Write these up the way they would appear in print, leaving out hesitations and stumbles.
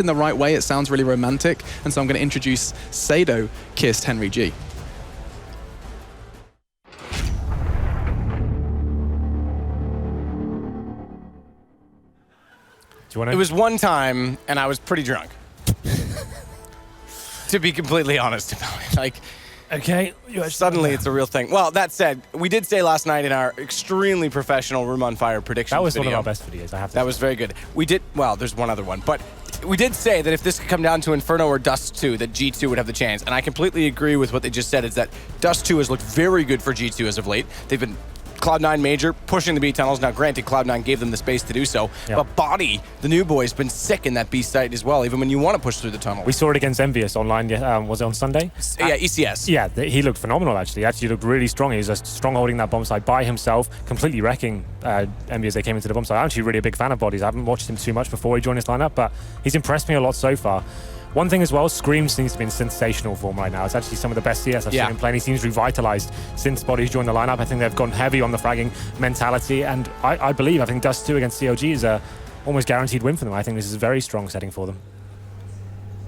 in the right way, it sounds really romantic. And so I'm going to introduce Sado kissed Henry G. It was one time, and I was pretty drunk. To be completely honest about it. Like, okay. Suddenly it's a real thing. Well, that said, we did say last night in our extremely professional Room on Fire predictions That was video, one of our best videos, I have to say. That was very good. We did, well, there's one other one, but we did say that if this could come down to Inferno or Dust2, that G2 would have the chance. And I completely agree with what they just said, is that Dust2 has looked very good for G2 as of late. They've been Cloud9 major, pushing the B tunnels. Now, granted, Cloud9 gave them the space to do so, but Body, the new boy, has been sick in that B site as well, even when you want to push through the tunnel. We saw it against Envious online, was it on Sunday? Yeah, ECS. Yeah, he looked phenomenal, actually. He looked really strong. He was strong holding that bomb site by himself, completely wrecking Envious as they came into the bomb site. I'm actually really a big fan of Bodies. I haven't watched him too much before he joined this lineup, but he's impressed me a lot so far. One thing as well, Scream seems to be in sensational form right now. It's actually some of the best CS I've seen him playing. He seems revitalized since Body's joined the lineup. I think they've gone heavy on the fragging mentality, and I think Dust2 against CLG is a almost guaranteed win for them. I think this is a very strong setting for them.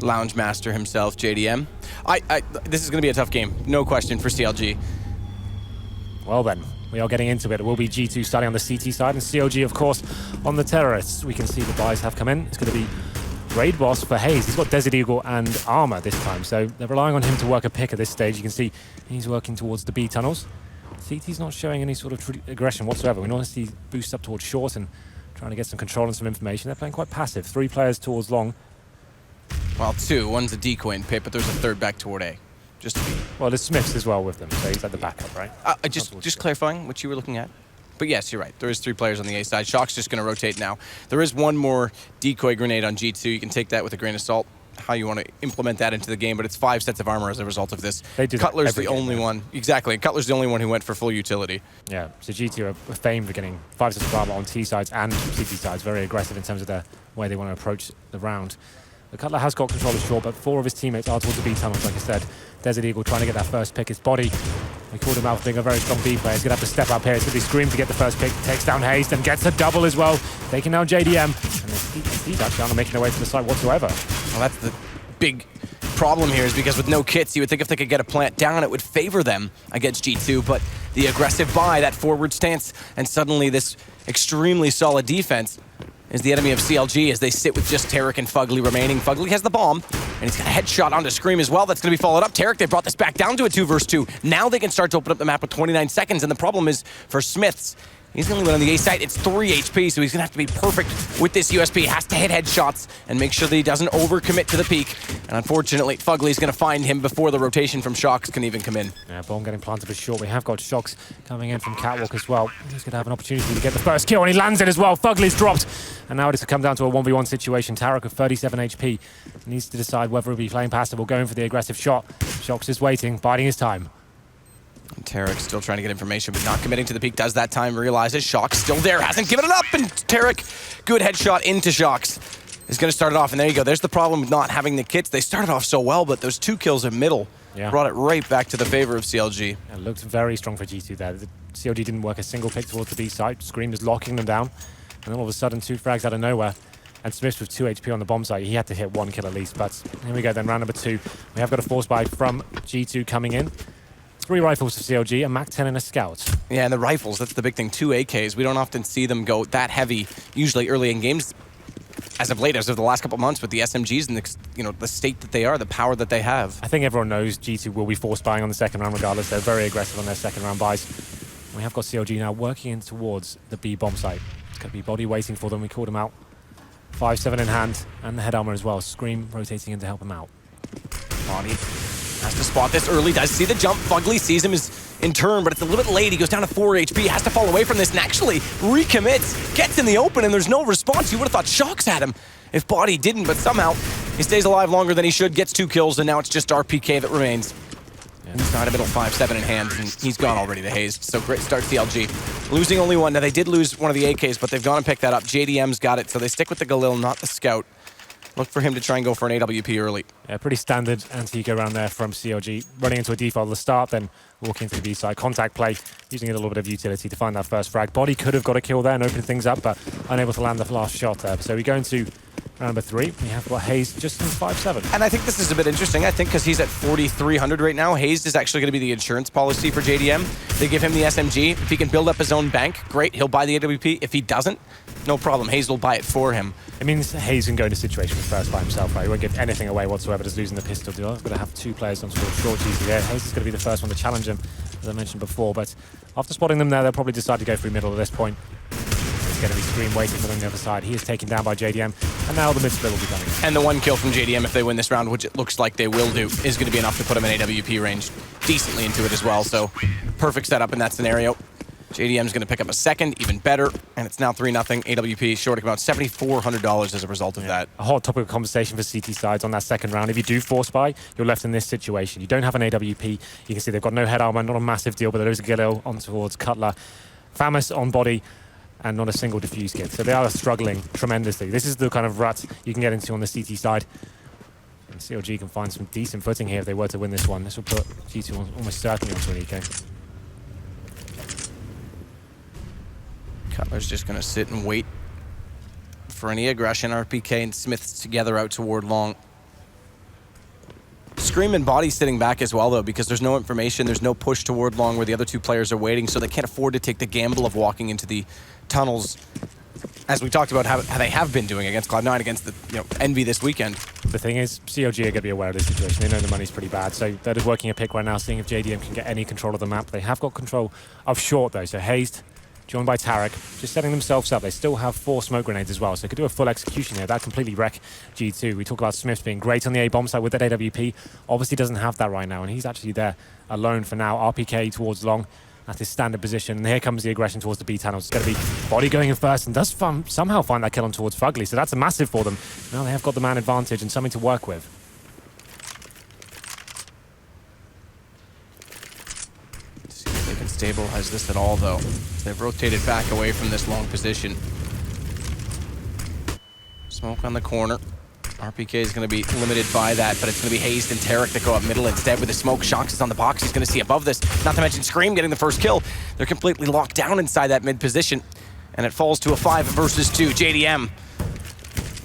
Lounge master himself, JDM. This is going to be a tough game, no question, for CLG. Well then, we are getting into it. It will be G2 starting on the CT side, and CLG, of course, on the terrorists. We can see the buys have come in. It's going to be Raid Boss for Hayes. He's got Desert Eagle and Armor this time, so they're relying on him to work a pick at this stage. You can see he's working towards the B tunnels. CT's not showing any sort of aggression whatsoever. We normally see boosts up towards short and trying to get some control and some information. They're playing quite passive. 3 players towards long. Well, 2. One's a decoy in pit, but there's a third back toward A. Just to be... Well, there's Smiths as well with them, so he's at the backup, right? Just clarifying what you were looking at. But yes, you're right. There is 3 players on the A side. Shock's just going to rotate now. There is one more decoy grenade on G2. You can take that with a grain of salt, how you want to implement that into the game, but it's 5 sets of armor as a result of this. Cutler's the only one. Exactly. Cutler's the only one who went for full utility. Yeah, so G2 are famed for getting 5 sets of armor on T sides and CT sides. Very aggressive in terms of the way they want to approach the round. The Cutler has got control of short, but 4 of his teammates are towards the B tunnels, like I said. Desert Eagle trying to get that first pick. His Body, we called him out for being a very strong B player. He's going to have to step up here. It's going to be Scream to get the first pick. Takes down Hayes and gets a double as well. Taking down JDM. And he's actually not making their way to the site whatsoever. Well, that's the big problem here, is because with no kits, you would think if they could get a plant down, it would favor them against G2, but the aggressive buy, that forward stance, and suddenly this extremely solid defense is the enemy of CLG as they sit with just Tarek and Fugly remaining. Fugly has the bomb, and he's got a headshot onto Scream as well. That's going to be followed up. Tarek, they brought this back down to a 2 versus 2. Now they can start to open up the map with 29 seconds, and the problem is for Smiths. He's the only one on the A site. It's 3 HP, so he's going to have to be perfect with this USP. Has to hit headshots and make sure that he doesn't overcommit to the peak. And unfortunately, Fugly's going to find him before the rotation from Shocks can even come in. Yeah, bomb getting planted for short. We have got Shocks coming in from Catwalk as well. He's going to have an opportunity to get the first kill, and he lands it as well. Fugly's dropped. And now it's come down to a 1v1 situation. Tarek with 37 HP needs to decide whether he'll be playing passive or going for the aggressive shot. Shocks is waiting, biding his time. And Tarek still trying to get information, but not committing to the peak. Does that time, realizes Shock's still there, hasn't given it up, and Tarek, good headshot into Shocks. Is going to start it off, and there you go. There's the problem with not having the kits. They started off so well, but those 2 kills in middle brought it right back to the favor of CLG. It looked very strong for G2 there. The CLG didn't work a single pick towards the B site. Scream is locking them down, and then all of a sudden 2 frags out of nowhere. And Smith with 2 HP on the bomb site. He had to hit 1 kill at least, but here we go then, round number 2. We have got a force buy from G2 coming in. 3 rifles for CLG, a MAC-10 and a Scout. Yeah, and the rifles, that's the big thing. 2 AKs. We don't often see them go that heavy, usually early in games. As of late, as of the last couple of months with the SMGs and the state that they are, the power that they have. I think everyone knows G2 will be force buying on the second round regardless. They're very aggressive on their second round buys. We have got CLG now working in towards the B bomb site. It's going to be Body waiting for them. We called him out. 5-7 in hand, and the head armor as well. Scream rotating in to help him out. Body has to spot this early, does see the jump. Fugly sees him in turn, but it's a little bit late. He goes down to 4 HP, has to fall away from this, and actually recommits, gets in the open, and there's no response. You would have thought Shocks had him if Body didn't, but somehow he stays alive longer than he should, gets 2 kills, and now it's just RPK that remains. Yeah. He's got a middle 5-7 in hand, and he's gone already to Hayes. So great start CLG. Losing only 1. Now they did lose one of the AKs, but they've gone and picked that up. JDM's got it, so they stick with the Galil, not the Scout. Look for him to try and go for an AWP early. Yeah, pretty standard anti-eco around there from CLG. Running into a default at the start, then walking into the B side. Contact play, using a little bit of utility to find that first frag. Body could have got a kill there and opened things up, but unable to land the last shot there. So we go into Round number 3, we have got Hayes just in 5-7. And I think this is a bit interesting, I think, because he's at 4,300 right now. Hayes is actually going to be the insurance policy for JDM. They give him the SMG. If he can build up his own bank, great, he'll buy the AWP. If he doesn't, no problem. Hayes will buy it for him. It means Hayes can go into a situation with first by himself, right? He won't give anything away whatsoever, just losing the pistol deal. He's going to have 2 players on short GC there. Hayes is going to be the first one to challenge him, as I mentioned before, but after spotting them there, they'll probably decide to go through middle at this point. It's going to be Scream waiting for them on the other side. He is taken down by JDM, and now the mid split will be coming. And the 1 kill from JDM, if they win this round, which it looks like they will do, is going to be enough to put him in AWP range decently into it as well. So perfect setup in that scenario. JDM is going to pick up a second, even better, and it's now 3-0. AWP shorting about $7,400 as a result of that. A hot topic of conversation for CT sides on that second round. If you do force buy, you're left in this situation. You don't have an AWP. You can see they've got no head armor, not a massive deal, but there is a Galil on towards Cutler. Famus on body, and not a single defuse kit. So they are struggling tremendously. This is the kind of rut you can get into on the CT side. And CLG can find some decent footing here if they were to win this one. This will put G2 almost certainly onto an EK. Cutler's just going to sit and wait for any aggression. RPK and Smith's together out toward long. Scream and Body sitting back as well, though, because there's no information, there's no push toward long where the other 2 players are waiting, so they can't afford to take the gamble of walking into the tunnels, as we talked about how they have been doing against Cloud9, against the Envy this weekend. The thing is, CLG are going to be aware of this situation. They know the money's pretty bad, so they're just working a pick right now, seeing if JDM can get any control of the map. They have got control of short, though, so Hazed, joined by Tarek, just setting themselves up. They still have 4 smoke grenades as well, so they could do a full execution here. That completely wreck G2. We talk about Smith being great on the A-bomb side with that AWP. Obviously doesn't have that right now, and he's actually there alone for now. RPK towards long. That's his standard position. And here comes the aggression towards the B tunnels. It's going to be Body going in first, and does somehow find that kill on towards Fugly, so that's a massive for them. Now they have got the man advantage and something to work with. They can stabilize this at all, though. They've rotated back away from this long position. Smoke on the corner. RPK is going to be limited by that, but it's going to be Hazed and Tarek that go up middle instead with the smoke. Shox is on the box. He's going to see above this. Not to mention Scream getting the first kill. They're completely locked down inside that mid position, and it falls to a 5 versus 2. JDM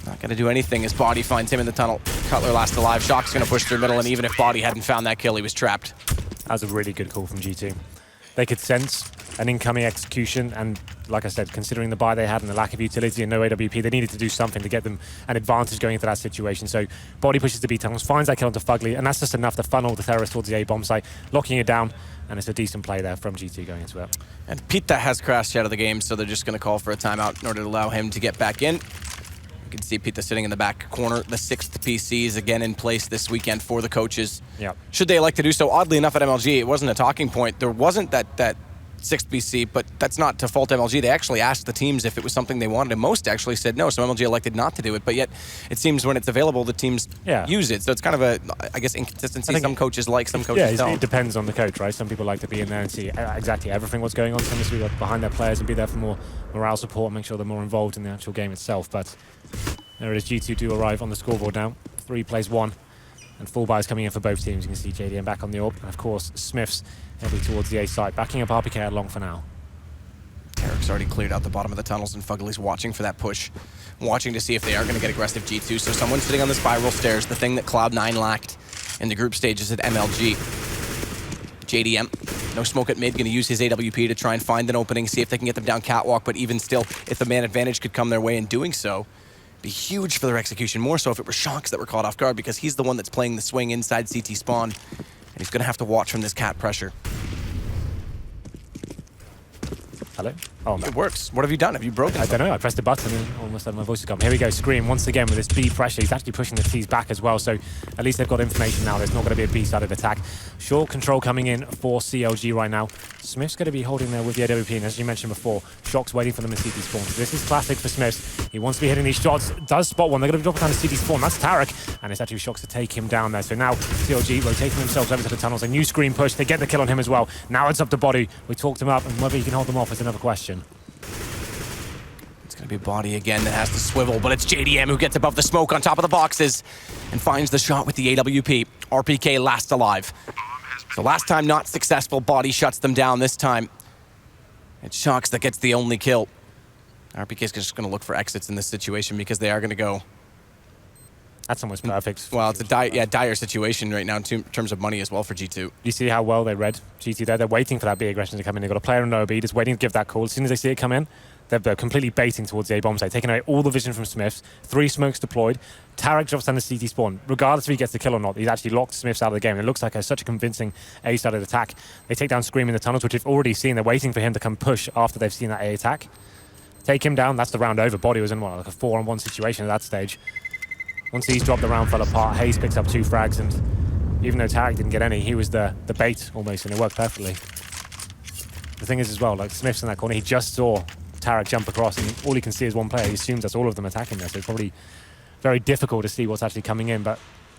not going to do anything as Body finds him in the tunnel. Cutler last alive. Shox is going to push through middle, and even if Body hadn't found that kill, he was trapped. That was a really good call from G2. They could sense an incoming execution, and like I said, considering the buy they had and the lack of utility and no AWP, they needed to do something to get them an advantage going into that situation. So Body pushes the B tunnels, finds that kill onto Fugly, and that's just enough to funnel the terrorists towards the A-bomb site, locking it down, and it's a decent play there from G2 going into it. And Pita has crashed out of the game, so they're just going to call for a timeout in order to allow him to get back in. You can see Pita sitting in the back corner. The 6th PC is again in place this weekend for the coaches. Yep. Should they elect to do so? Oddly enough, at MLG, it wasn't a talking point. There wasn't that 6th PC, but that's not to fault MLG. They actually asked the teams if it was something they wanted, and most actually said no, so MLG elected not to do it. But yet, it seems when it's available, the teams use it. So it's kind of a, I guess, inconsistency. Some coaches like, some coaches don't. It depends on the coach, right? Some people like to be in there and see exactly everything what's going on. Some to be behind their players and be there for more morale support, make sure they're more involved in the actual game itself. But there it is. G2 do arrive on the scoreboard now. 3 plays 1. And full buys coming in for both teams. You can see JDM back on the AWP. And of course, Smith's heading towards the A site, backing up RPK at long for now. Tarek's already cleared out the bottom of the tunnels, and Fugly's watching for that push. Watching to see if they are going to get aggressive G2. So someone sitting on the spiral stairs, the thing that Cloud9 lacked in the group stages at MLG. JDM, no smoke at mid, going to use his AWP to try and find an opening, see if they can get them down catwalk, but even still, if the man advantage could come their way in doing so, be huge for their execution, more so if it were Shox that were caught off guard, because he's the one that's playing the swing inside CT spawn, and he's going to have to watch from this cat pressure. Hello? Oh, no. It works. What have you done? Have you broken? I don't know. I pressed a button and all of a sudden my voice has gone. Here we go. Scream once again with this B pressure. He's actually pushing the T's back as well. So at least they've got information now. There's not going to be a B-sided attack. Short control coming in for CLG right now. Smith's going to be holding there with the AWP. And as you mentioned before, Shock's waiting for them in CT spawn. So this is classic for Smith. He wants to be hitting these shots. Does spot one. They're going to be dropping down to CT spawn. That's Tarek. And it's actually Shock's to take him down there. So now CLG rotating themselves over to the tunnels. A new Scream push. They get the kill on him as well. Now it's up to Body. We talked him up, and whether he can hold them off is another question. Going to be Body again that has to swivel, but it's JDM who gets above the smoke on top of the boxes and finds the shot with the AWP. RPK last alive. So last time not successful, Body shuts them down. This time it's Shox that gets the only kill. RPK is just going to look for exits in this situation because they are going to go That's almost perfect. Well, it's a dire situation right now in terms of money as well for G2. You see how well they read G2 there? They're waiting for that B aggression to come in. They've got a player on low B, just waiting to give that call. As soon as they see it come in, they're completely baiting towards the A bomb site, taking away all the vision from Smiths. 3 smokes deployed. Tarek drops down the CT spawn. Regardless if he gets the kill or not, he's actually locked Smiths out of the game. It looks like such a convincing A-sided attack. They take down Scream in the tunnels, which we've already seen. They're waiting for him to come push after they've seen that A attack. Take him down, that's the round over. Body was in like a 4-on-1 situation at that stage. Once he's dropped, the round fell apart. Hayes picks up 2 frags, and even though Tarek didn't get any, he was the bait almost, and it worked perfectly. The thing is as well, like Smith's in that corner, he just saw Tarek jump across, and all he can see is one player. He assumes that's all of them attacking there, so it's probably very difficult to see what's actually coming in. But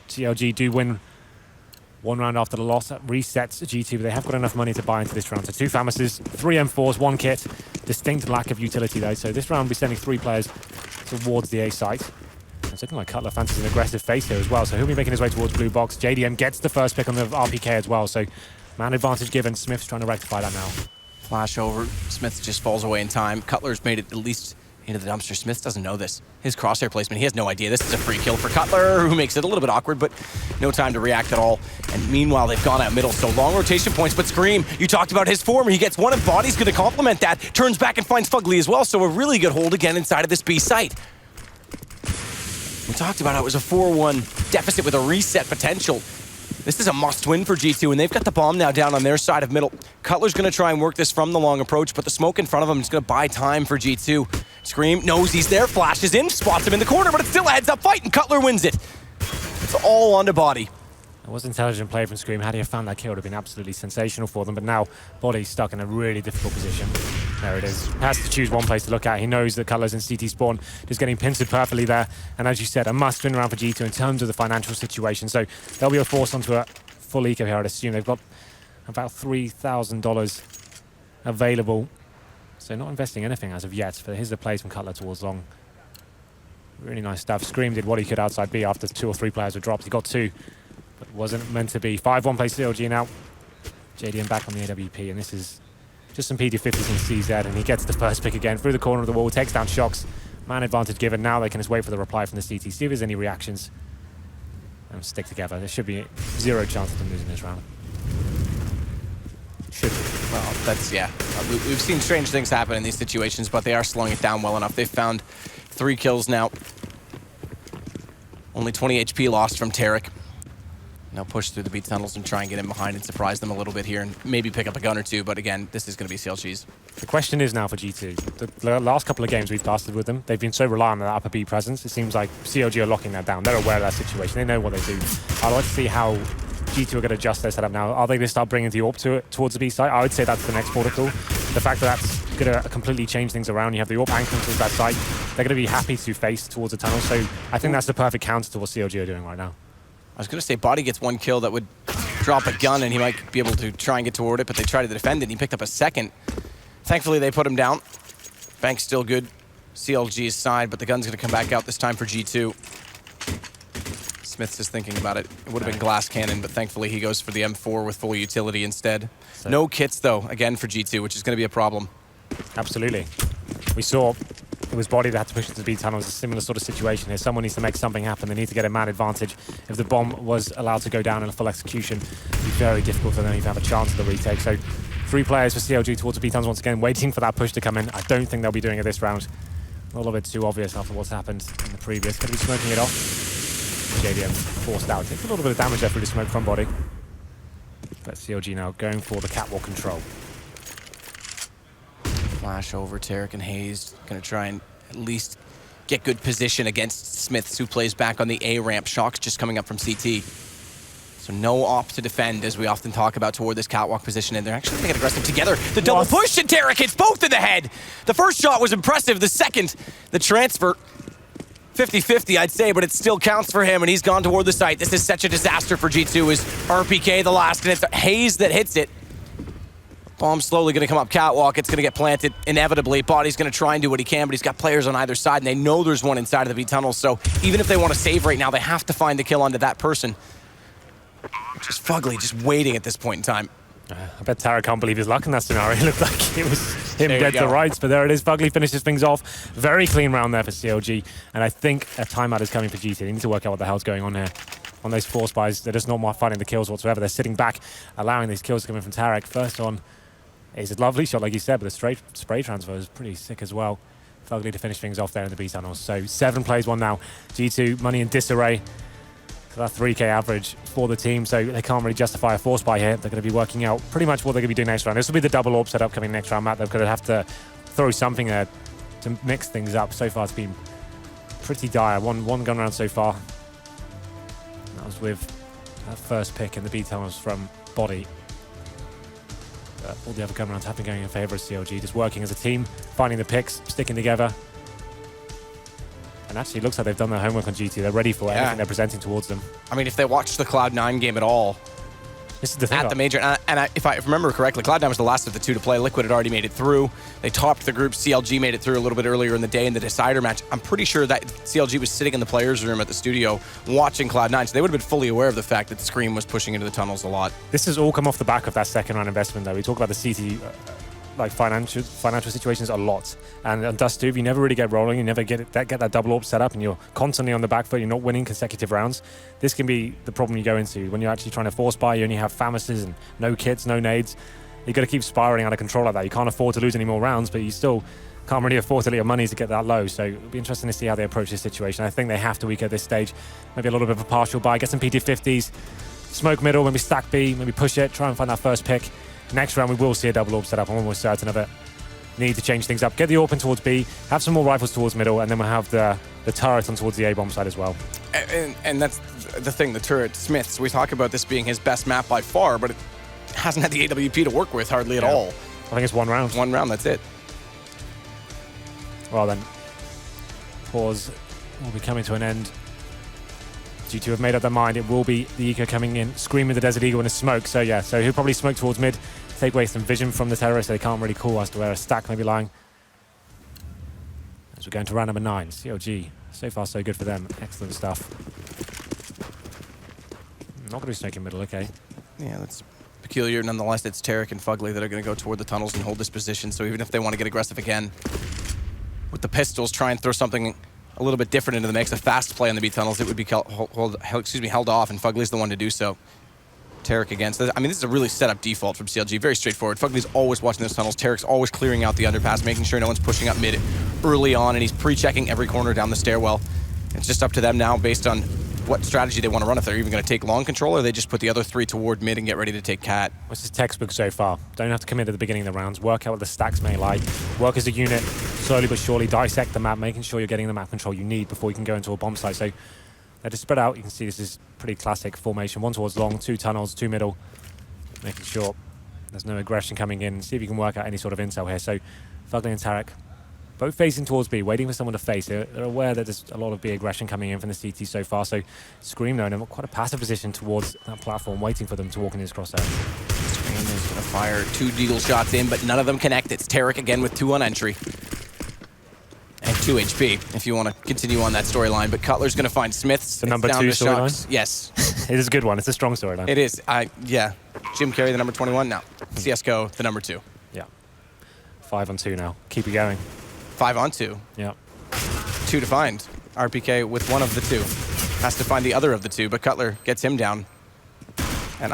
CLG do win 1 round after the loss. That resets G2, but they have got enough money to buy into this round. So 2 Famouses, 3 M4s, 1 kit. Distinct lack of utility though, so this round will be sending 3 players towards the A site. It's looking like Cutler fancies an aggressive face here as well, so he'll be making his way towards blue box. JDM gets the first pick on the RPK as well, so man advantage given. Smith's trying to rectify that now. Flash over. Smith just falls away in time. Cutler's made it at least into the dumpster. Smith doesn't know this. His crosshair placement, he has no idea. This is a free kill for Cutler, who makes it a little bit awkward, but no time to react at all. And meanwhile, they've gone out middle, so long rotation points, but Scream, you talked about his form. He gets one, and Body's going to complement that. Turns back and finds Fugly as well, so a really good hold again inside of this B site. We talked about how it was a 4-1 deficit with a reset potential. This is a must-win for G2, and they've got the bomb now down on their side of middle. Cutler's going to try and work this from the long approach, but the smoke in front of him is going to buy time for G2. Scream knows he's there, flashes in, spots him in the corner, but it's still a heads-up fight, and Cutler wins it. It's all on to Body. It was intelligent play from Scream. Had he found that kill, it would have been absolutely sensational for them, but now Body's stuck in a really difficult position. There it is. Has to choose one place to look at. He knows that Cutler's in CT spawn, just getting pincered perfectly there. And as you said, a must-win round for G2 in terms of the financial situation. So they'll be forced onto a full eco here, I'd assume. They've got about $3,000 available. So not investing anything as of yet. But here's the plays from Cutler towards long. Really nice stuff. Scream did what he could outside B after 2 or 3 players were dropped. He got 2, but wasn't meant to be. 5-1 plays CLG now. JDM back on the AWP, and this is just some PD50s in CZ, and he gets the first pick again through the corner of the wall, takes down Shocks. Man advantage given. Now they can just wait for the reply from the CT, see if there's any reactions, and stick together. There should be 0 chance of them losing this round. Should be. Well, that's, yeah. We've seen strange things happen in these situations, but they are slowing it down well enough. They've found 3 kills now. Only 20 HP lost from Tarek. Now push through the B tunnels and try and get in behind and surprise them a little bit here and maybe pick up a gun or 2, but again, this is going to be CLG's. The question is now for G2. The last couple of games we've casted with them, they've been so reliant on that upper B presence. It seems like CLG are locking that down. They're aware of that situation. They know what they do. I'd like to see how G2 are going to adjust their setup now. Are they going to start bringing the AWP towards the B site? I would say that's the next protocol. The fact that that's going to completely change things around. You have the AWP anchoring towards that site. They're going to be happy to face towards the tunnel. So I think that's the perfect counter to what CLG are doing right now. I was going to say Body gets 1 kill that would drop a gun and he might be able to try and get toward it, but they try to defend it and he picked up a 2nd. Thankfully, they put him down. Bank's still good. CLG's side, but the gun's going to come back out this time for G2. Smith's just thinking about it. It would have been glass cannon, but thankfully he goes for the M4 with full utility instead. So no kits, though, again for G2, which is going to be a problem. Absolutely. We saw it was Body that had to push into the B tunnel. It was a similar sort of situation here. Someone needs to make something happen. They need to get a man advantage. If the bomb was allowed to go down in a full execution, it would be very difficult for them to have a chance at the retake. So 3 players for CLG towards the B tunnels once again, waiting for that push to come in. I don't think they'll be doing it this round. A little bit too obvious after what's happened in the previous. Going to be smoking it off. JDM forced out. Takes a little bit of damage there through the smoke from Body. But CLG now going for the catwalk control. Flash over Tarek and Hayes. Going to try and at least get good position against Smiths, who plays back on the A ramp. Shock's just coming up from CT. So no op to defend, as we often talk about, toward this catwalk position, and they're actually going to get aggressive together. The double push, and Tarek hits both in the head. The first shot was impressive. The second, the transfer, 50-50, I'd say, but it still counts for him, and he's gone toward the site. This is such a disaster for G2, as RPK the last, and it's Hayes that hits it. Bomb's slowly going to come up catwalk. It's going to get planted inevitably. Body's going to try and do what he can, but he's got players on either side, and they know there's one inside of the B tunnel, so even if they want to save right now, they have to find the kill onto that person. Just Fugly just waiting at this point in time. I bet Tara can't believe his luck in that scenario. It looked like it was him There dead you to go. rights, but there it is. Fugly finishes things off. Very clean round there for CLG, and I think a timeout is coming for GT. They need to work out what the hell's going on here. On those force buys, they're just not finding the kills whatsoever. They're sitting back, allowing these kills coming from Tarek. First on is a lovely shot, like you said, but the spray transfer is pretty sick as well. Fugly to finish things off there in the B tunnels. So 7 plays, 1 now. G2, money in disarray. So that 3k average for the team, so they can't really justify a force buy here. They're going to be working out pretty much what they're going to be doing next round. This will be the double AWP setup coming next round, Matt. They're going to have to throw something there to mix things up. So far, it's been pretty dire. One gun round so far. That was with that first pick in the B tunnels from Body. All the other gun rounds have been going in favour of CLG, just working as a team, finding the picks, sticking together. And actually, it looks like they've done their homework on GT. They're ready for anything they're presenting towards them. I mean, if they watched the Cloud9 game at all, This is the thing. at the major, if I remember correctly, Cloud9 was the last of the 2 to play. Liquid had already made it through. They topped the group. CLG made it through a little bit earlier in the day in the decider match. I'm pretty sure that CLG was sitting in the players' room at the studio watching Cloud9, so they would have been fully aware of the fact that Scream was pushing into the tunnels a lot. This has all come off the back of that second round investment, though. We talk about the CT like financial situations a lot, and on Dust2, if you never really get rolling, you never get that double AWP set up, and you're constantly on the back foot, you're not winning consecutive rounds. This can be the problem you go into when you're actually trying to force buy. You only have Famises and no kits, no nades. You've got to keep spiraling out of control like that. You can't afford to lose any more rounds, but you still can't really afford to let your money to get that low. So it'll be interesting to see how they approach this situation. I think they have to weak at this stage. Maybe a little bit of a partial buy, get some PT50s, smoke middle, maybe stack B, maybe push it, try and find that first pick. Next round, we will see a double AWP set up. I'm almost certain of it. Need to change things up. Get the AWP in towards B, have some more rifles towards middle, and then we'll have the turret on towards the A-bomb side as well. And that's the thing, the turret Smiths. We talk about this being his best map by far, but it hasn't had the AWP to work with hardly at all. I think it's 1 round. 1 round, that's it. Well then, pause will be coming to an end. G2 have made up their mind. It will be the Eco coming in, screaming the Desert Eagle in a smoke. So yeah, so he'll probably smoke towards mid, take away some vision from the terrorists, so they can't really call as to where a stack may be lying. As we're going to round number 9, CLG. So far, so good for them. Excellent stuff. Not going to be snaking middle, okay. Yeah, that's peculiar. Nonetheless, it's Tarek and Fugly that are going to go toward the tunnels and hold this position. So even if they want to get aggressive again with the pistols, try and throw something a little bit different into the mix, a fast play in the B tunnels, it would be held off, and Fugly's the one to do so. Tarek again. So I mean, this is a really set up default from CLG. Very straightforward. Fugly's always watching those tunnels. Tarek's always clearing out the underpass, making sure no one's pushing up mid early on, and he's pre-checking every corner down the stairwell. It's just up to them now based on what strategy they want to run. If they're even going to take long control, or they just put the other 3 toward mid and get ready to take cat. This is textbook so far. Don't have to commit at the beginning of the rounds. Work out what the stacks may lie. Work as a unit, slowly but surely dissect the map, making sure you're getting the map control you need before you can go into a bomb site. So they're just spread out. You can see this is pretty classic formation. 1 towards long, 2 tunnels, 2 middle. Making sure there's no aggression coming in. See if you can work out any sort of intel here. So Fugly and Tarek both facing towards B, waiting for someone to face. They're aware that there's a lot of B aggression coming in from the CT so far. So Scream, though, in quite a passive position towards that platform, waiting for them to walk in his crosshair. Scream is going to fire 2 deagle shots in, but none of them connect. It's Tarek again with 2 on entry. And 2 HP, if you want to continue on that storyline. But Cutler's going to find Smiths. The number 2 storyline? Yes. It is a good one. It's a strong storyline. It is. Yeah. Jim Carrey, the number 21 now. CSGO, the number 2. Yeah. 5 on 2 now. Keep it going. 5 on 2. Yeah. 2 to find. RPK with 1 of the 2. Has to find the other of the 2, but Cutler gets him down. And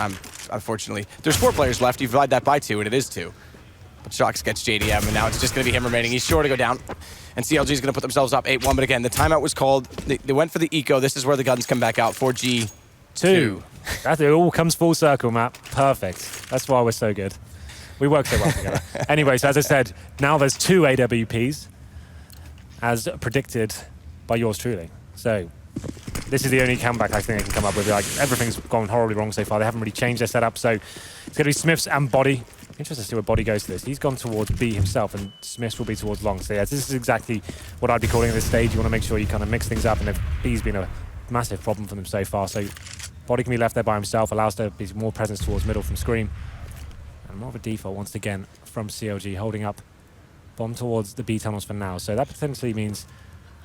unfortunately, there's 4 players left. You divide that by 2, and it is 2. But Shox gets JDM, and now it's just going to be him remaining. He's sure to go down. And CLG is going to put themselves up 8-1. But again, the timeout was called. They went for the eco. This is where the guns come back out for G2. That it all comes full circle, Matt. Perfect. That's why we're so good. We work so well together. Anyway, so as I said, now there's 2 AWPs, as predicted by yours truly. So this is the only comeback I think they can come up with. Like, everything's gone horribly wrong so far. They haven't really changed their setup. So it's going to be Smiths and Body. Interesting to see where Body goes to this. He's gone towards B himself, and Smiths will be towards long. So yeah, this is exactly what I'd be calling at this stage. You want to make sure you kind of mix things up, and B's been a massive problem for them so far. So Body can be left there by himself, allows there to be more presence towards middle from Scream. And more of a default once again from CLG, holding up bomb towards the B tunnels for now. So that potentially means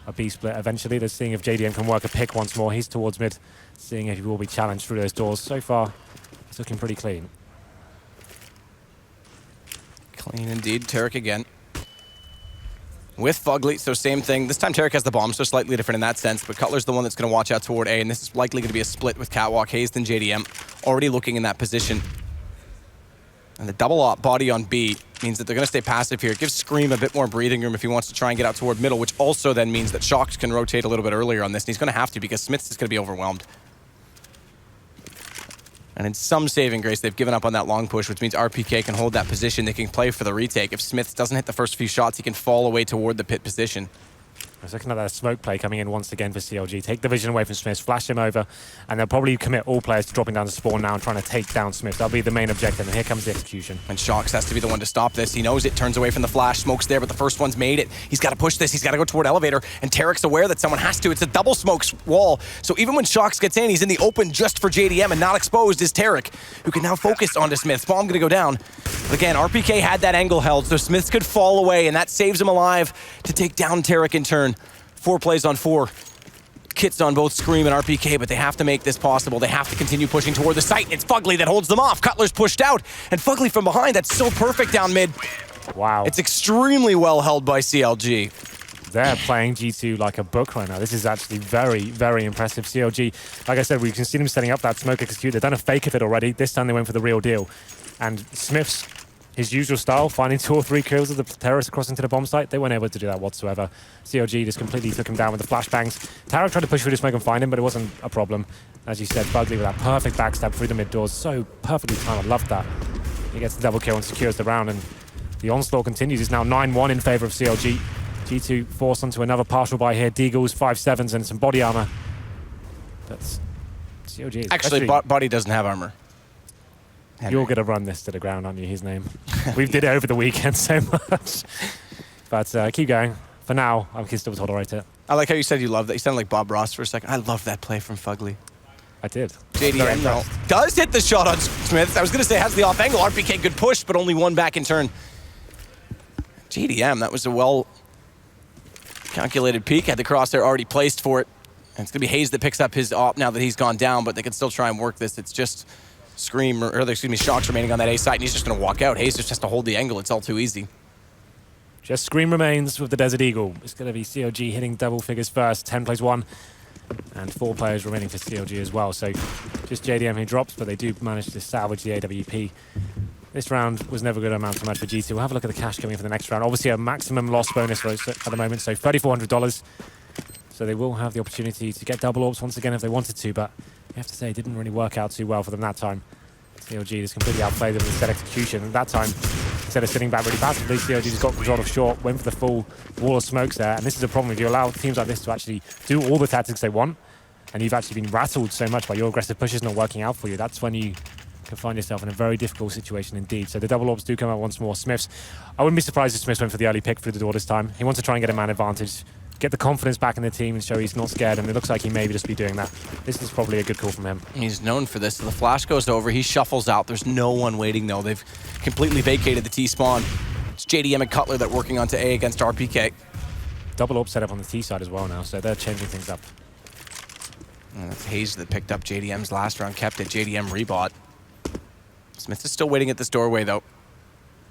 a B split eventually. They're seeing if JDM can work a pick once more. He's towards mid, seeing if he will be challenged through those doors. So far, it's looking pretty clean. Clean indeed. Tarek again. With Fugly, so same thing. This time Tarek has the bomb, so slightly different in that sense, but Cutler's the one that's going to watch out toward A, and this is likely going to be a split with Catwalk, Hazed, and JDM already looking in that position. And the double op body on B means that they're going to stay passive here. It gives Scream a bit more breathing room if he wants to try and get out toward middle, which also then means that Shox can rotate a little bit earlier on this, and he's going to have to because Smiths is going to be overwhelmed. And in some saving grace, they've given up on that long push, which means RPK can hold that position. They can play for the retake. If Smiths doesn't hit the first few shots, he can fall away toward the pit position. I was looking at that smoke play coming in once again for CLG. Take the vision away from Smith, flash him over, and they'll probably commit all players to dropping down to spawn now and trying to take down Smith. That'll be the main objective, and here comes the execution. And Shox has to be the one to stop this. He knows it, turns away from the flash, smoke's there, but the first one's made it. He's got to push this, he's got to go toward elevator, and Tarek's aware that someone has to. It's a double smoke wall, so even when Shox gets in, he's in the open just for JDM, and not exposed is Tarek, who can now focus onto Smith. Bomb gonna go down. But again, RPK had that angle held, so Smiths could fall away, and that saves him alive to take down Tarek in turn. 4 plays on 4. Kits on both Scream and RPK, but they have to make this possible. They have to continue pushing toward the site. It's Fugly that holds them off. Cutler's pushed out, and Fugly from behind. That's so perfect down mid. Wow. It's extremely well held by CLG. They're playing G2 like a book right now. This is actually very, very impressive. CLG, like I said, we can see them setting up that smoke execute. They've done a fake of it already. This time they went for the real deal. And Smith's, his usual style, finding 2 or 3 kills of the terrorists across into the bomb site. They weren't able to do that whatsoever. CLG just completely took him down with the flashbangs. Tarek tried to push through the smoke and find him, but it wasn't a problem. As you said, Fugly with that perfect backstab through the mid doors. So perfectly timed. I love that. He gets the double kill and secures the round, and the onslaught continues. It's now 9-1 in favor of CLG. G2 forced onto another partial buy here. Deagles, 5-7s, and some body armor. That's CLG. Actually, Body doesn't have armor. You're going to run this to the ground, aren't you, his name? We did it over the weekend so much. But keep going. For now, I can still tolerate it. I like how you said you loved that. You sounded like Bob Ross for a second. I love that play from Fugly. I did. JDM though does hit the shot on Smith. I was going to say has the off angle. RPK good push, but only one back in turn. JDM, that was a well calculated peek. Had the crosshair already placed for it. And it's going to be Hayes that picks up his op now that he's gone down, but they can still try and work this. It's just Scream, or excuse me, Shox remaining on that A site, and he's just going to walk out. Hayes just has to hold the angle. It's all too easy. Just Scream remains with the Desert Eagle. It's going to be CLG hitting double figures first. 10 plays 1, and 4 players remaining for CLG as well. So just JDM who drops, but they do manage to salvage the AWP. This round was never going to amount to much for G2. We'll have a look at the cash coming for the next round. Obviously a maximum loss bonus for us at the moment, so $3,400. So they will have the opportunity to get double orbs once again if they wanted to, but you have to say it didn't really work out too well for them that time. CLG just completely outplayed them with set execution. And that time, instead of sitting back really passively, CLG just got control of short, went for the full wall of smokes there. And this is a problem if you allow teams like this to actually do all the tactics they want, and you've actually been rattled so much by your aggressive pushes not working out for you. That's when you can find yourself in a very difficult situation indeed. So the double orbs do come out once more. Smiths, I wouldn't be surprised if Smiths went for the early pick through the door this time. He wants to try and get a man advantage, get the confidence back in the team and show he's not scared, and it looks like he may just be doing that. This is probably a good call from him. He's known for this. So the flash goes over, he shuffles out. There's no one waiting though. They've completely vacated the T-spawn. It's JDM and Cutler that working onto A against RPK. Double orb set up on the T side as well now, so they're changing things up. And that's Hayes that picked up JDM's last round, kept it. JDM rebought. Smith is still waiting at this doorway though.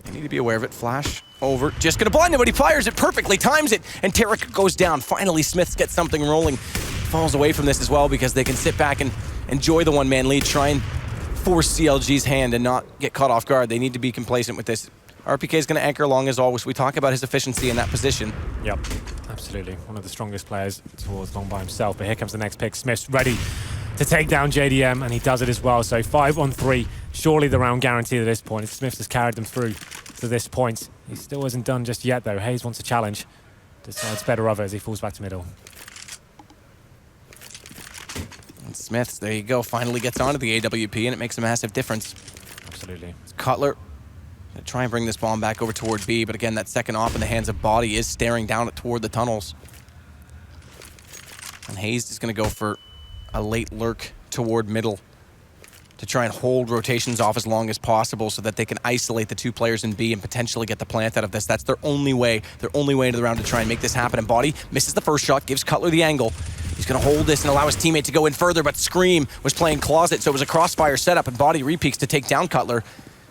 They need to be aware of it. Flash over. Just gonna blind him, but he fires it perfectly, times it, and Tarek goes down. Finally, Smith gets something rolling. Falls away from this as well because they can sit back and enjoy the one-man lead, try and force CLG's hand and not get caught off guard. They need to be complacent with this. RPK is gonna anchor along as always. We talk about his efficiency in that position. Yep, absolutely. One of the strongest players towards long by himself, but here comes the next pick. Smith's ready to take down JDM, and he does it as well. So 5-on-3, surely the round guaranteed at this point. Smith has carried them through to this point. He still isn't done just yet though. Hayes wants a challenge. Decides better of it as he falls back to middle. And Smiths, there you go, finally gets onto the AWP, and it makes a massive difference. Absolutely. Cutler gonna try and bring this bomb back over toward B, but again, that second off in the hands of Body is staring down toward the tunnels. And Hayes is gonna go for a late lurk toward middle to try and hold rotations off as long as possible so that they can isolate the 2 players in B and potentially get the plant out of this. That's their only way into the round to try and make this happen. And Body misses the first shot, gives Cutler the angle. He's gonna hold this and allow his teammate to go in further, but Scream was playing closet, so it was a crossfire setup, and Body repeaks to take down Cutler.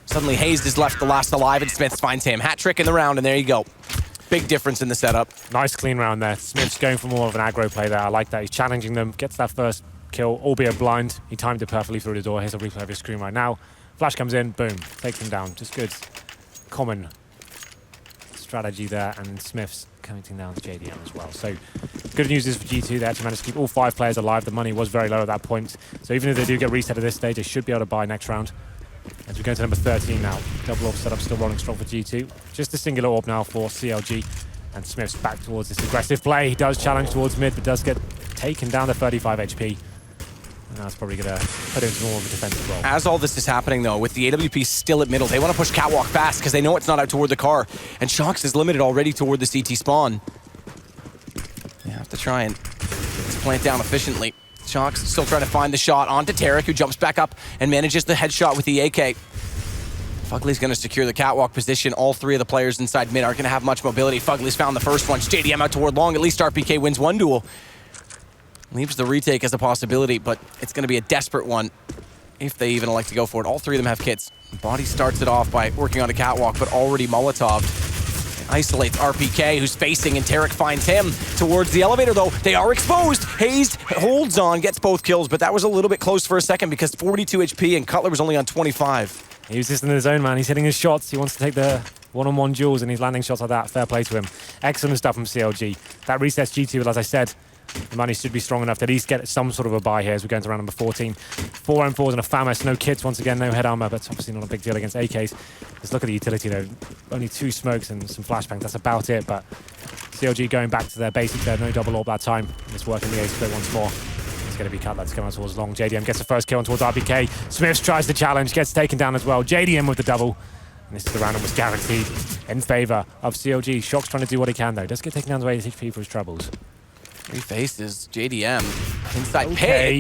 Suddenly Hazed is left the last alive, and Smith finds him. Hat trick in the round, and there you go. Big difference in the setup. Nice clean round there. Smith's going for more of an aggro play there. I like that. He's challenging them, gets that first kill, albeit blind. He timed it perfectly through the door. Here's a replay of his screen right now. Flash comes in, boom, takes him down. Just good, common strategy there, and Smith's counting down to JDM as well. So good news is for G2, they actually managed to keep all 5 players alive. The money was very low at that point. So even if they do get reset at this stage, they should be able to buy next round. As we go to number 13 now. Double orb setup still rolling strong for G2. Just a singular orb now for CLG. And Smith's back towards this aggressive play. He does challenge towards mid, but does get taken down to 35 HP. And that's probably going to put him into more of a defensive role. As all this is happening, though, with the AWP still at middle, they want to push Catwalk fast because they know it's not out toward the car. And Shox is limited already toward the CT spawn. They have to try and get this plant down efficiently. Shox still trying to find the shot onto Tarek, who jumps back up and manages the headshot with the AK. Fugly's going to secure the catwalk position. All 3 of the players inside mid aren't going to have much mobility. Fugly's found the first one. JDM out toward long. At least RPK wins 1 duel. Leaves the retake as a possibility, but it's going to be a desperate one if they even elect to go for it. All 3 of them have kits. Body starts it off by working on a catwalk, but already Molotov isolates RPK, who's facing, and Tarek finds him towards the elevator, though. They are exposed. Hazed holds on, gets both kills, but that was a little bit close for a second because 42 HP and Cutler was only on 25. He was just in his own, man. He's hitting his shots. He wants to take the one-on-one duels, and he's landing shots like that. Fair play to him. Excellent stuff from CLG. That resets G2, as I said. The money should be strong enough to at least get some sort of a buy here as we go into round number 14. 4 M4s and a FAMAS. No kits once again, no head armor, but it's obviously not a big deal against AKs. Let's look at the utility though. Only 2 smokes and some flashbangs. That's about it, but CLG going back to their basics there. No double orb that time. It's working the ace split once more. It's going to be cut. That's coming towards long. JDM gets the first kill on towards RPK. Smith tries the challenge, gets taken down as well. JDM with the double. And this is the round that was guaranteed in favor of CLG. Shock's trying to do what he can though. Does get taken down to 8 HP for his troubles. 3 faces, JDM inside Okay.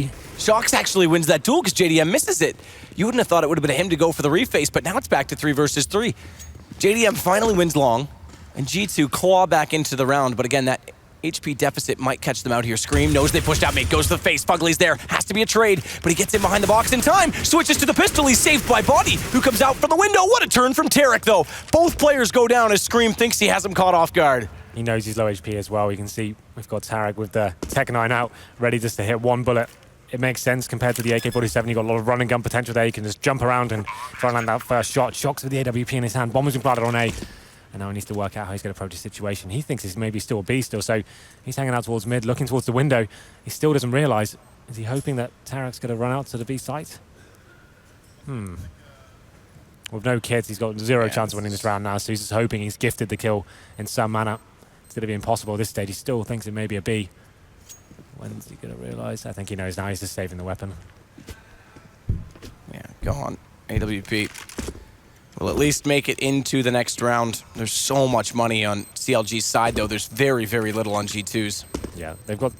pay. Shox actually wins that duel because JDM misses it. You wouldn't have thought it would have been him to go for the reface, but now it's back to 3 versus 3. JDM finally wins long, and G2 claw back into the round, but again, that HP deficit might catch them out here. Scream knows they pushed out mate, goes to the face. Fugly's there, has to be a trade, but he gets in behind the box in time. Switches to the pistol, he's saved by Body, who comes out from the window. What a turn from Tarek, though. Both players go down as Scream thinks he has him caught off guard. He knows he's low HP as well. You can see we've got Tarek with the Tech 9 out, ready just to hit 1 bullet. It makes sense compared to the AK-47. You've got a lot of run and gun potential there. You can just jump around and try and land that first shot. Shox with the AWP in his hand. Bomb was implanted on A. And now he needs to work out how he's going to approach the situation. He thinks he's maybe still a B still, so he's hanging out towards mid, looking towards the window. He still doesn't realize. Is he hoping that Tarek's going to run out to the B site? With no kids, he's got 0 chance of winning this round now, so he's just hoping he's gifted the kill in some manner. It's going to be impossible at this stage. He still thinks it may be a B. When's he going to realize? I think he knows now. He's just saving the weapon. Yeah, go on. AWP will at least make it into the next round. There's so much money on CLG's side, though. There's very, very little on G2's. Yeah, they've got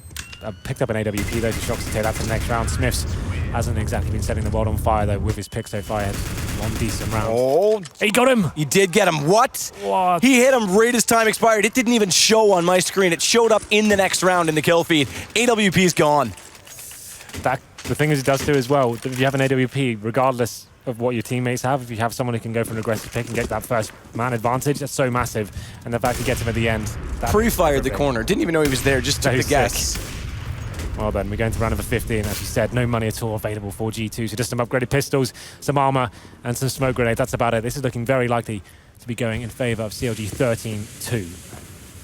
picked up an AWP, though, to Shox to take that to the next round. Smiths hasn't exactly been setting the world on fire, though, with his pick so far. He had 1 decent round. Oh, he got him! He did get him. What? What? He hit him right as time expired. It didn't even show on my screen. It showed up in the next round in the kill feed. AWP's gone. The thing is, it does too as well. If you have an AWP, regardless of what your teammates have, if you have someone who can go for an aggressive pick and get that first man advantage, that's so massive. And the fact he gets him at the end. Pre-fired the corner. Didn't even know he was there. Just took the guess. Well then, we're going to round number 15. As you said, no money at all available for G2. So just some upgraded pistols, some armor, and some smoke grenade. That's about it. This is looking very likely to be going in favor of CLG 13-2.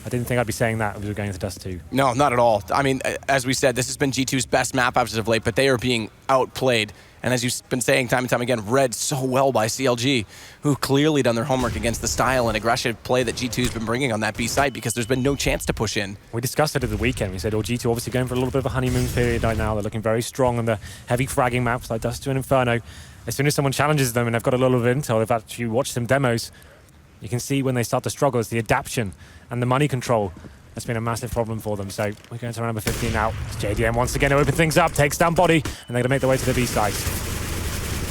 I didn't think I'd be saying that if we were going to Dust2. No, not at all. I mean, as we said, this has been G2's best map as of late, but they are being outplayed. And as you've been saying time and time again, read so well by CLG, who clearly done their homework against the style and aggressive play that G2's been bringing on that B site because there's been no chance to push in. We discussed it at the weekend. We said, oh, G2 obviously going for a little bit of a honeymoon period right now. They're looking very strong on the heavy fragging maps like Dust2 and Inferno. As soon as someone challenges them and they've got a little bit of intel, they've actually watched some demos, you can see when they start to struggle, it's the adaption and the money control. That's been a massive problem for them. So we're going to round number 15 now. It's JDM once again to open things up, takes down Body, and they're going to make their way to the B site.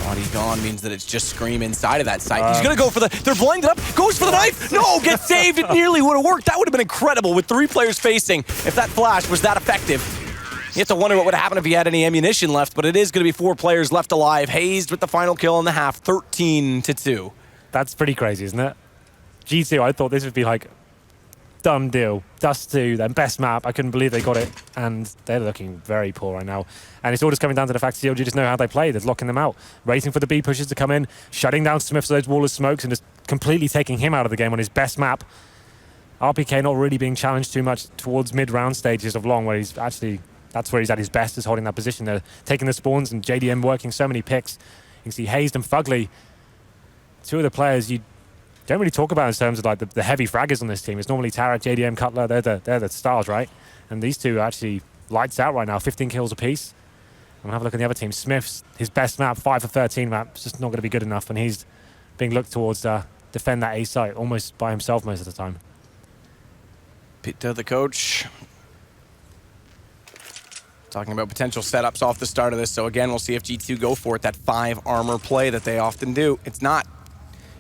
Body gone means that it's just Scream inside of that site. He's going to go for the... They're blinded up. Goes for the knife. No, gets saved. It nearly would have worked. That would have been incredible with 3 players facing if that flash was that effective. You have to wonder what would happen if he had any ammunition left, but it is going to be 4 players left alive. Hazed with the final kill in the half, 13-2. That's pretty crazy, isn't it? G2, I thought this would be like done deal. Dust2, their best map. I couldn't believe they got it, and they're looking very poor right now. And it's all just coming down to the fact CLG just know how they play. They're locking them out, waiting for the B pushes to come in, shutting down Smith's those wall of smokes, and just completely taking him out of the game on his best map. RPK not really being challenged too much towards mid-round stages of long, where he's actually, that's where he's at his best, is holding that position. They're taking the spawns, and JDM working so many picks. You can see Hazed and Fugly, 2 of the players you don't really talk about in terms of like the heavy fraggers on this team. It's normally Tarek, JDM, Cutler. They're the stars, right? And these 2 are actually lights out right now, 15 kills apiece. And have a look at the other team. Smith's his best map, 5 for 13 map. It's just not going to be good enough, and he's being looked towards defend that A site almost by himself most of the time. Peter, the coach, talking about potential setups off the start of this. So again, we'll see if G2 go for it, that 5 armor play that they often do. It's not.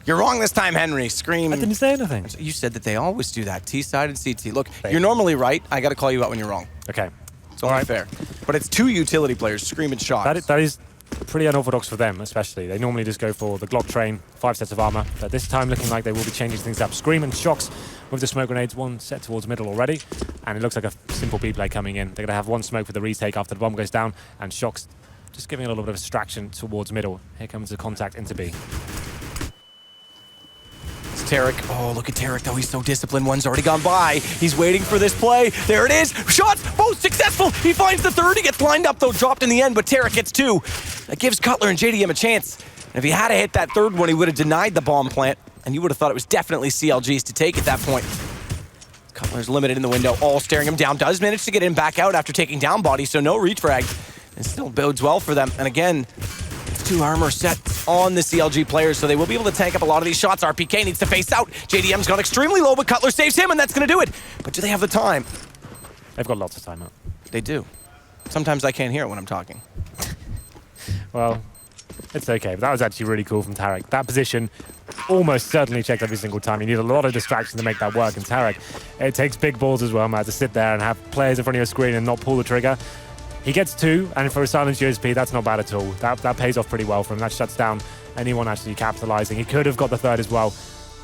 You're wrong this time, Henry. Scream. I didn't say anything. You said that they always do that, T-side and CT. Look, you're normally right. I got to call you out when you're wrong. Okay. It's only fair. But it's 2 utility players, Scream and Shots. That is pretty unorthodox for them, especially. They normally just go for the Glock train, 5 sets of armor. But this time looking like they will be changing things up. Scream and Shocks with the smoke grenades, 1 set towards middle already. And it looks like a simple B play coming in. They're going to have 1 smoke for the retake after the bomb goes down. And Shocks just giving a little bit of distraction towards middle. Here comes the contact into B. Tarek. Oh, look at Tarek, though. He's so disciplined. 1's already gone by. He's waiting for this play. There it is. Shots, both successful. He finds the 3rd. He gets lined up, though, dropped in the end, but Tarek gets 2. That gives Cutler and JDM a chance. And if he had to hit that 3rd one, he would have denied the bomb plant, and you would have thought it was definitely CLG's to take at that point. Cutler's limited in the window, all staring him down. Does manage to get him back out after taking down body, so no reach frag. It still bodes well for them. And again, 2 armor sets on the CLG players, so they will be able to tank up a lot of these shots. RPK needs to face out. JDM's gone extremely low, but Cutler saves him, and that's going to do it. But do they have the time? They've got lots of time out. They do. Sometimes I can't hear it when I'm talking. Well, it's okay, but that was actually really cool from Tarek. That position almost certainly checked every single time. You need a lot of distraction to make that work, and Tarek, it takes big balls as well, man, to sit there and have players in front of your screen and not pull the trigger. He gets 2, and for a silenced USP, that's not bad at all. That pays off pretty well for him. That shuts down anyone actually capitalizing. He could have got the 3rd as well.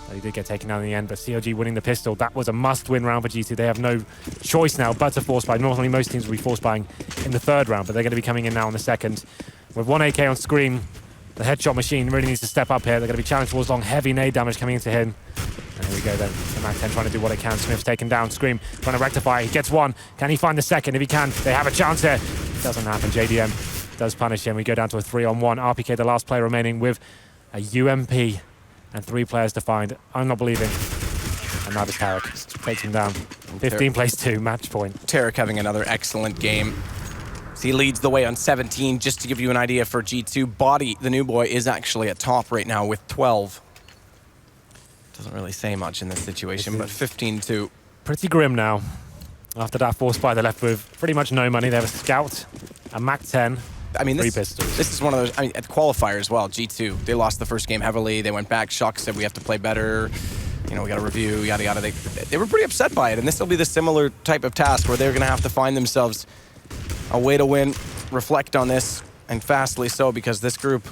But he did get taken down in the end, but CLG winning the pistol, that was a must-win round for G2. They have no choice now but to force buy. Normally, most teams will be force buying in the 3rd round, but they're going to be coming in now in the 2nd. With 1 AK on Scream, the headshot machine really needs to step up here. They're going to be challenged towards long, heavy nade damage coming into him. And here we go then. The Mac 10 trying to do what it can. Smith's taken down. Scream trying to rectify. He gets 1. Can he find the 2nd? If he can, they have a chance here. Doesn't happen. JDM does punish him. We go down to a 3-on-1. RPK, the last player remaining, with a UMP and 3 players to find. I'm not believing. And now it's Tarek. Takes him down. 15 plays 2. Match point. Tarek having another excellent game. So he leads the way on 17. Just to give you an idea for G2, Body, the new boy, is actually at top right now with 12. Doesn't really say much in this situation, but 15-2. Pretty grim now. After that force buy, they're left with pretty much no money. They have a Scout, a Mac 10, I mean, 3 pistols. This is one of those, I mean, at the qualifier as well, G2, they lost the first game heavily. They went back. Shock said, we have to play better. You know, we got to review, yada, yada. They were pretty upset by it, and this will be the similar type of task where they're going to have to find themselves a way to win, reflect on this, and fastly so, because this group...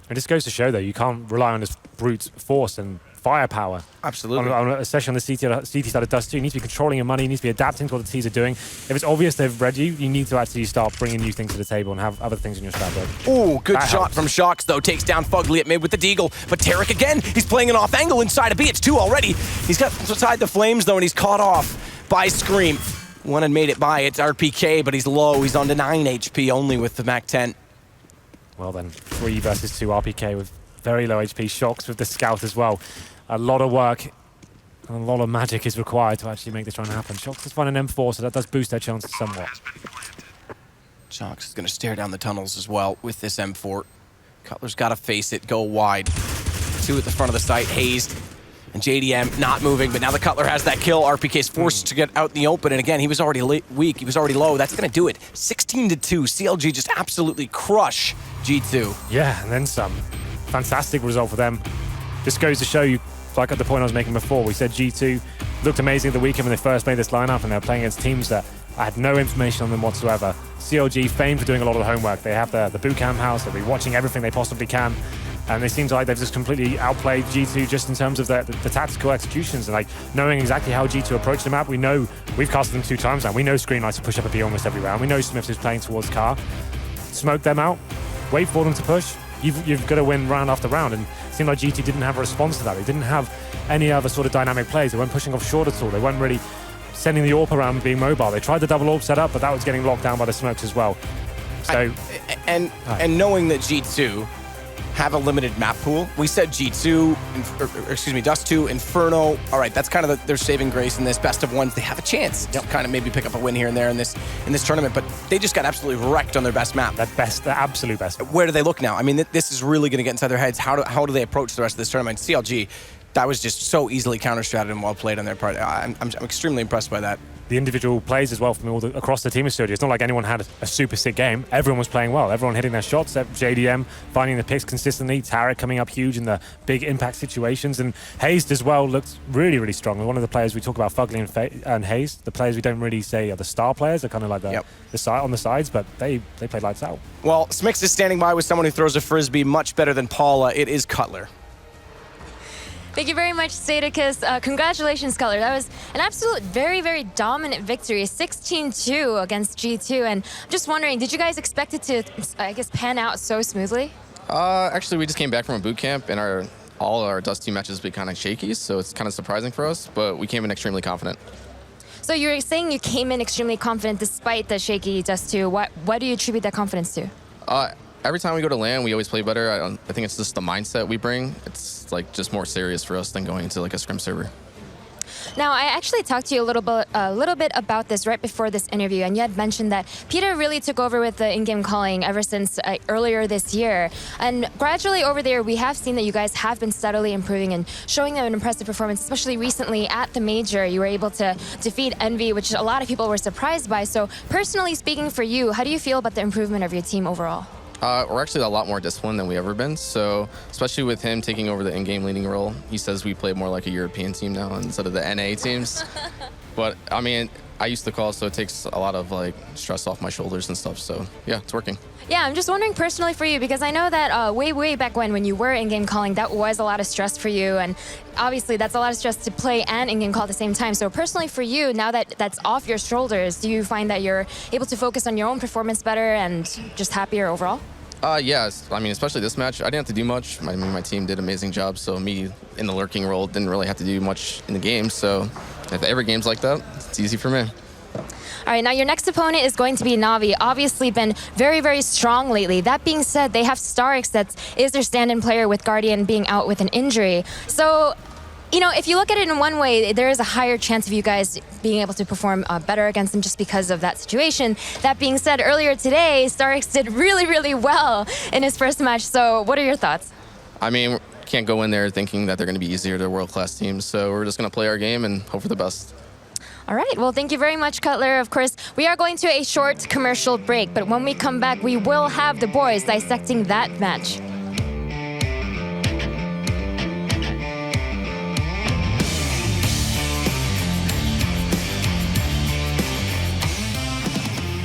It just goes to show, though, you can't rely on this brute force and firepower. Absolutely. Especially on the CT side of Dust2, you need to be controlling your money, you need to be adapting to what the T's are doing. If it's obvious they've read you, you need to actually start bringing new things to the table and have other things in your strat. Ooh, good shot from Shocks, though. Takes down Fugly at mid with the deagle. But Tarek again, he's playing an off angle inside of B. It's 2 already. He's got inside the flames, though, and he's caught off by Scream. 1 had made it by. It's RPK, but he's low. He's on to 9 HP only with the Mac 10. Well then, 3 versus 2 RPK with very low HP. Shocks with the Scout as well. A lot of work and a lot of magic is required to actually make this run happen. Shocks has found an M4, so that does boost their chances somewhat. Shocks is going to stare down the tunnels as well with this M4. Cutler's got to face it, go wide. 2 at the front of the site, Hazed. And JDM not moving, but now the Cutler has that kill. RPK's forced to get out in the open, and again, he was already weak. He was already low. That's going to do it. 16-2. CLG just absolutely crush G2. Yeah, and then some. Fantastic result for them. Just goes to show you, like at the point I was making before, we said G2 looked amazing at the weekend when they first made this lineup, and they're playing against teams that I had no information on them whatsoever. CLG, famed for doing a lot of the homework. They have the boot camp house. They'll be watching everything they possibly can. And it seems like they've just completely outplayed G2 just in terms of the tactical executions and like knowing exactly how G2 approach the map. We know we've casted them 2 times now. We know Screen likes to push up a B almost every round. We know Smith is playing towards car. Smoke them out, wait for them to push. You've got to win round after round. And it seemed like G2 didn't have a response to that. They didn't have any other sort of dynamic plays. They weren't pushing off short at all. They weren't really sending the AWP around being mobile. They tried the double AWP setup, but that was getting locked down by the smokes as well. So, and knowing that G2 have a limited map pool, we said G2, Dust2, Inferno. All right, that's kind of their saving grace in this best of ones. They have a chance to kind of maybe pick up a win here and there in this tournament, but they just got absolutely wrecked on their best map. The absolute best. Where do they look now? I mean, this is really going to get inside their heads. How do they approach the rest of this tournament? CLG, that was just so easily counter-stratted and well played on their part. I'm extremely impressed by that. The individual plays as well from across the team of Studio. It's not like anyone had a super sick game. Everyone was playing well. Everyone hitting their shots. JDM finding the picks consistently. Tara coming up huge in the big impact situations. And Hazed as well looked really, really strong. One of the players we talk about, Fugly and Hazed, the players we don't really say are the star players. They're kind of like the side on the sides, but they played lights out. Well, Smix is standing by with someone who throws a frisbee much better than Paula. It is Cutler. Thank you very much, Sadicus. Congratulations, Cutler. That was an absolute very, very dominant victory, 16-2 against G2. And I'm just wondering, did you guys expect it to, I guess, pan out so smoothly? Actually, we just came back from a boot camp, and all our Dust2 matches be kind of shaky, so it's kind of surprising for us, but we came in extremely confident. So you're saying you came in extremely confident despite the shaky Dust2. What do you attribute that confidence to? Every time we go to LAN, we always play better. I think it's just the mindset we bring. It's like just more serious for us than going into like a scrim server. Now, I actually talked to you a little bit about this right before this interview, and you had mentioned that Peter really took over with the in-game calling ever since earlier this year. And gradually over there, we have seen that you guys have been steadily improving and showing an impressive performance, especially recently at the Major. You were able to defeat Envy, which a lot of people were surprised by. So personally speaking for you, how do you feel about the improvement of your team overall? We're actually a lot more disciplined than we ever been. So especially with him taking over the in-game leading role, he says we play more like a European team now instead of the NA teams. But I mean, I used to call, so it takes a lot of like stress off my shoulders and stuff. So yeah, it's working. Yeah, I'm just wondering personally for you, because I know that way back when you were in-game calling, that was a lot of stress for you. And obviously that's a lot of stress to play and in-game call at the same time. So personally for you, now that that's off your shoulders, do you find that you're able to focus on your own performance better and just happier overall? Yes, I mean, especially this match, I didn't have to do much. I mean, my team did an amazing job, so me in the lurking role didn't really have to do much in the game. So if every game's like that, it's easy for me. All right, now your next opponent is going to be Na'Vi. Obviously been very, very strong lately. That being said, they have Starix that is their stand-in player with Guardian being out with an injury. So, you know, if you look at it in one way, there is a higher chance of you guys being able to perform better against them just because of that situation. That being said, earlier today, Starix did really, really well in his first match. So what are your thoughts? I mean, can't go in there thinking that they're going to be easier. They're world-class teams. So we're just going to play our game and hope for the best. All right, well, thank you very much, Cutler. Of course, we are going to a short commercial break, but when we come back, we will have the boys dissecting that match.